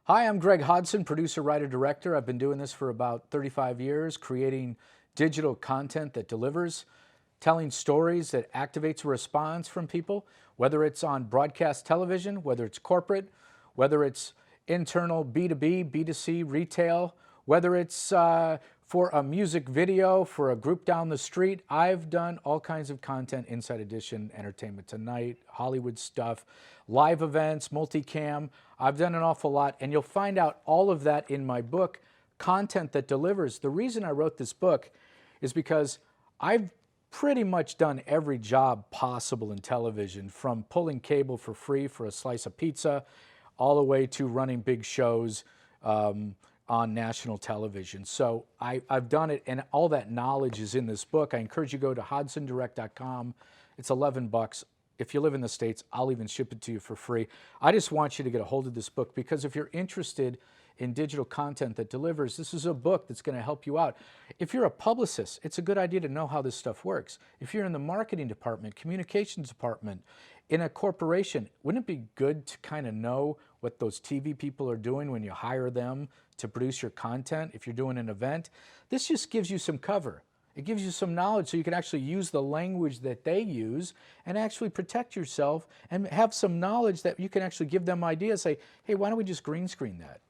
Hi, I'm Greg Hodson, producer, writer, director. I've been doing this for about 35 years, creating digital content that delivers, telling stories that activates a response from people, whether it's on broadcast television, whether it's corporate, whether it's internal B2B, B2C, retail, whether it's for a music video, for a group down the street. I've done all kinds of content, Inside Edition, Entertainment Tonight, Hollywood stuff, live events, multicam. I've done an awful lot, and you'll find out all of that in my book, Content That Delivers. The reason I wrote this book is because I've pretty much done every job possible in television, from pulling cable for free for a slice of pizza, all the way to running big shows on national television. So I've done it, and all that knowledge is in this book. I encourage you to go to hodsondirect.com. It's $11. If you live in the States, I'll even ship it to you for free. I just want you to get a hold of this book, because if you're interested in digital content that delivers, this is a book that's going to help you out. If you're a publicist, it's a good idea to know how this stuff works. If you're in the marketing department, communications department, in a corporation, wouldn't it be good to kind of know what those TV people are doing when you hire them to produce your content? If you're doing an event, this just gives you some cover. It gives you some knowledge so you can actually use the language that they use and actually protect yourself and have some knowledge that you can actually give them ideas. Say, hey, why don't we just green screen that?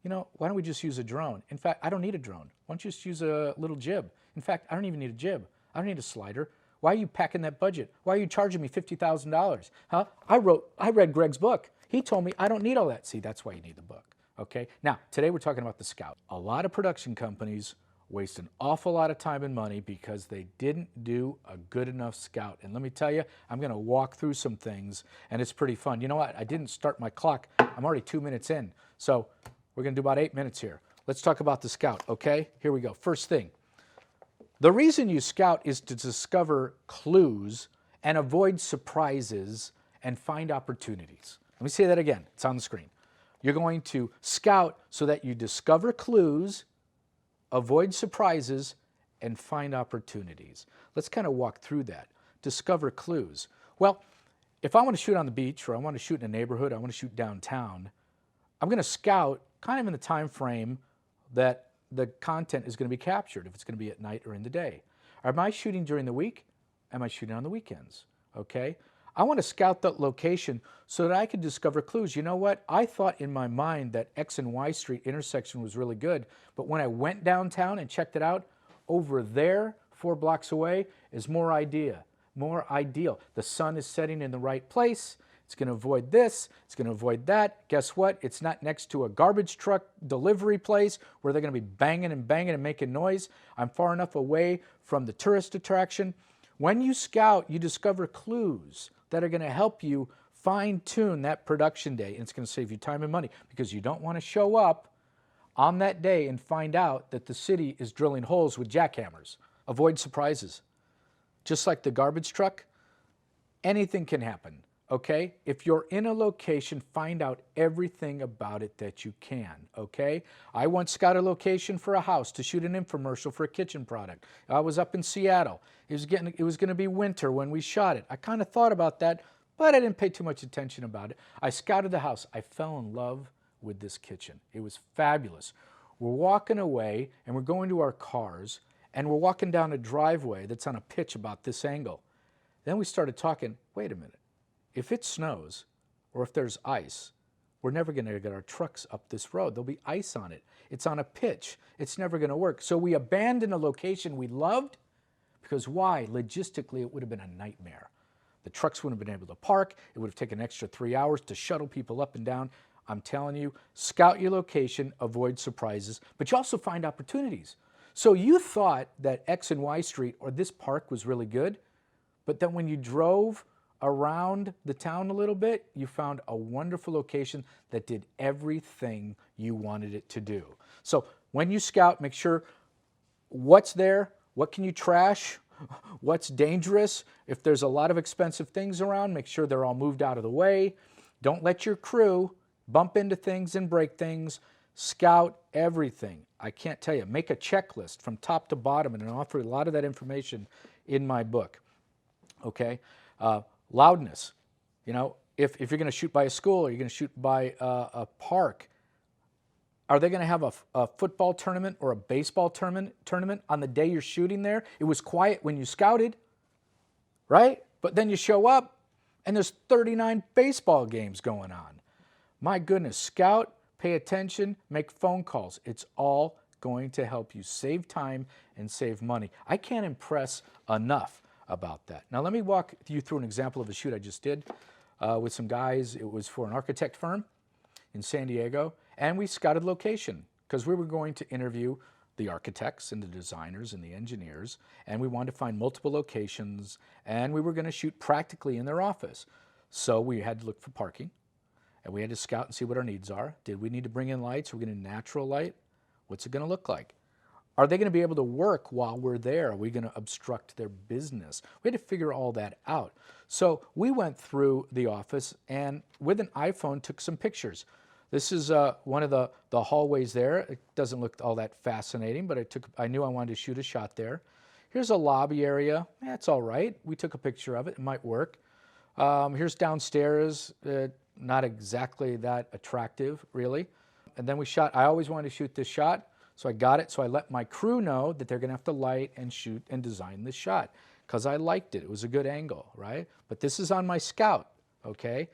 You know, why don't we just use a drone? In fact, I don't need a drone. Why don't you just use a little jib? In fact, I don't even need a jib. I don't need a slider. Why are you packing that budget? Why are you charging me $50,000? Huh? I read Greg's book. He told me I don't need all that. See, that's why you need the book. Okay? Now, today we're talking about the Scout. A lot of production companies waste an awful lot of time and money because they didn't do a good enough Scout. And let me tell you, I'm going to walk through some things, and it's pretty fun. You know what? I didn't start my clock. I'm already 2 minutes in. So we're going to do about 8 minutes here. Let's talk about the Scout, okay? Here we go. First thing. The reason you scout is to discover clues and avoid surprises and find opportunities. Let me say that again. It's on the screen. You're going to scout so that you discover clues, avoid surprises, and find opportunities. Let's kind of walk through that. Discover clues. Well, if I want to shoot on the beach, or I want to shoot in a neighborhood, I want to shoot downtown, I'm going to scout kind of in the time frame that the content is going to be captured, if it's going to be at night or in the day. Am I shooting during the week? Am I shooting on the weekends? Okay? I want to scout that location so that I can discover clues. You know what? I thought in my mind that X and Y Street intersection was really good, but when I went downtown and checked it out, over there, 4 blocks away, is more ideal. The sun is setting in the right place. It's going to avoid this. It's going to avoid that. Guess what? It's not next to a garbage truck delivery place where they're going to be banging and banging and making noise. I'm far enough away from the tourist attraction. When you scout, you discover clues that are going to help you fine-tune that production day. And it's going to save you time and money, because you don't want to show up on that day and find out that the city is drilling holes with jackhammers. Avoid surprises. Just like the garbage truck, anything can happen. Okay? If you're in a location, find out everything about it that you can, okay? I once scouted a location for a house to shoot an infomercial for a kitchen product. I was up in Seattle. It was going to be winter when we shot it. I kind of thought about that, but I didn't pay too much attention about it. I scouted the house. I fell in love with this kitchen. It was fabulous. We're walking away, and we're going to our cars, and we're walking down a driveway that's on a pitch about this angle. Then we started talking, wait a minute. If it snows, or if there's ice, we're never going to get our trucks up this road. There'll be ice on it. It's on a pitch. It's never going to work. So we abandoned a location we loved, because why? Logistically, it would have been a nightmare. The trucks wouldn't have been able to park. It would have taken an extra 3 hours to shuttle people up and down. I'm telling you, scout your location, avoid surprises, but you also find opportunities. So you thought that X and Y Street or this park was really good, but then when you drove around the town a little bit, you found a wonderful location that did everything you wanted it to do. So when you scout, make sure what's there, what can you trash, what's dangerous. If there's a lot of expensive things around, make sure they're all moved out of the way. Don't let your crew bump into things and break things. Scout everything. I can't tell you. Make a checklist from top to bottom, and I offer a lot of that information in my book. Okay? Loudness. You know, if you're going to shoot by a school or you're going to shoot by a park, Are they going to have a football tournament or a baseball tournament on the day you're shooting there? It was quiet when you scouted, right? But then you show up and there's 39 baseball games going on. My goodness, scout, pay attention, make phone calls. It's all going to help you save time and save money. I can't impress enough about that. Now let me walk you through an example of a shoot I just did with some guys. It was for an architect firm in San Diego, and we scouted location because we were going to interview the architects and the designers and the engineers, and we wanted to find multiple locations, and we were going to shoot practically in their office. So we had to look for parking, and we had to scout and see what our needs are. Did we need to bring in lights? Are we going to natural light? What's it going to look like? Are they going to be able to work while we're there? Are we going to obstruct their business? We had to figure all that out. So we went through the office and with an iPhone took some pictures. This is one of the hallways there. It doesn't look all that fascinating, but I knew I wanted to shoot a shot there. Here's a lobby area. That's all right. We took a picture of it. It might work. Here's downstairs. Not exactly that attractive, really. And then we shot. I always wanted to shoot this shot, so I got it. So I let my crew know that they're going to have to light and shoot and design this shot because I liked it. It was a good angle, right? But this is on my scout, okay?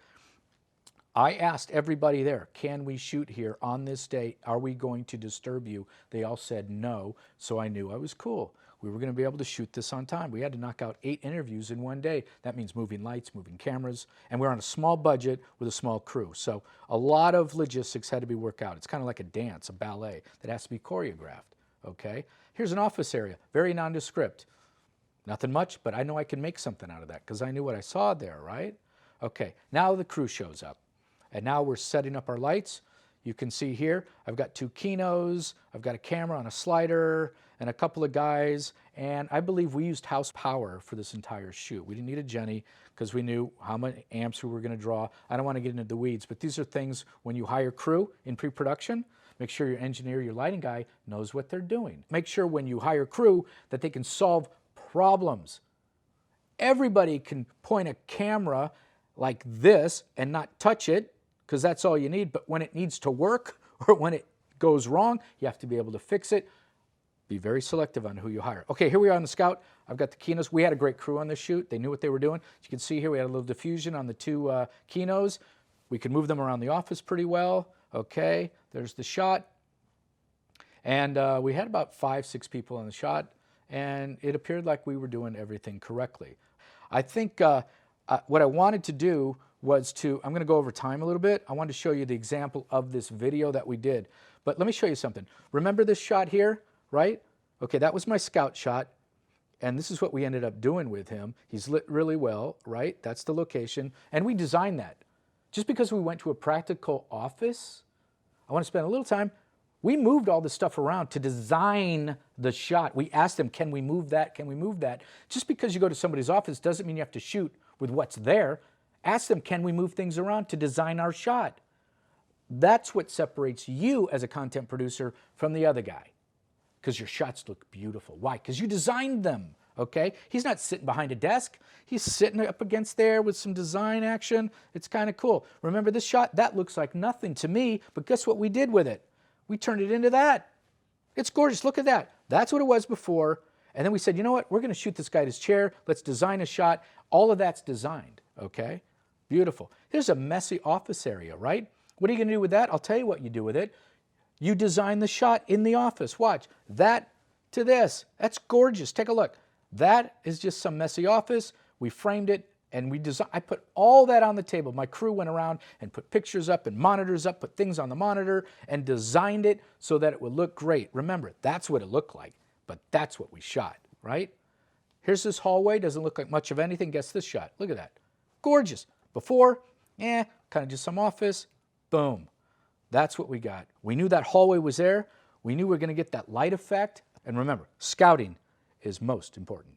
I asked everybody there, can we shoot here on this day? Are we going to disturb you? They all said no, so I knew I was cool. We were going to be able to shoot this on time. We had to knock out 8 interviews in one day. That means moving lights, moving cameras, and we're on a small budget with a small crew. So a lot of logistics had to be worked out. It's kind of like a dance, a ballet that has to be choreographed, okay? Here's an office area, very nondescript. Nothing much, but I know I can make something out of that because I knew what I saw there, right? Okay, now the crew shows up. And now we're setting up our lights. You can see here, I've got 2 Kinos, I've got a camera on a slider, and a couple of guys, and I believe we used house power for this entire shoot. We didn't need a Jenny because we knew how many amps we were going to draw. I don't want to get into the weeds, but these are things when you hire crew in pre-production, make sure your engineer, your lighting guy knows what they're doing. Make sure when you hire crew that they can solve problems. Everybody can point a camera like this and not touch it, because that's all you need, but when it needs to work or when it goes wrong, you have to be able to fix it. Be very selective on who you hire. Okay, here we are on the scout. I've got the Kinos. We had a great crew on this shoot. They knew what they were doing. As you can see here, we had a little diffusion on the 2 Kinos. We could move them around the office pretty well. Okay, there's the shot. And we had about 5, 6 people on the shot, and it appeared like we were doing everything correctly. I think what I wanted to do was I'm going to go over time a little bit. I wanted to show you the example of this video that we did. But let me show you something. Remember this shot here, right? Okay, that was my scout shot. And this is what we ended up doing with him. He's lit really well, right? That's the location. And we designed that. Just because we went to a practical office, I want to spend a little time. We moved all this stuff around to design the shot. We asked them, can we move that? Can we move that? Just because you go to somebody's office doesn't mean you have to shoot with what's there. Ask them, can we move things around to design our shot? That's what separates you as a content producer from the other guy, because your shots look beautiful. Why? Because you designed them, okay? He's not sitting behind a desk. He's sitting up against there with some design action. It's kind of cool. Remember this shot? That looks like nothing to me, but guess what we did with it? We turned it into that. It's gorgeous. Look at that. That's what it was before. And then we said, you know what? We're going to shoot this guy at his chair. Let's design a shot. All of that's designed, okay? Beautiful. Here's a messy office area, right? What are you going to do with that? I'll tell you what you do with it. You design the shot in the office. Watch. That to this. That's gorgeous. Take a look. That is just some messy office. We framed it and I put all that on the table. My crew went around and put pictures up and monitors up, put things on the monitor and designed it so that it would look great. Remember, that's what it looked like, but that's what we shot, right? Here's this hallway. Doesn't look like much of anything. Guess this shot. Look at that. Gorgeous. Before, kind of just some office. Boom. That's what we got. We knew that hallway was there. We knew we were going to get that light effect. And remember, scouting is most important.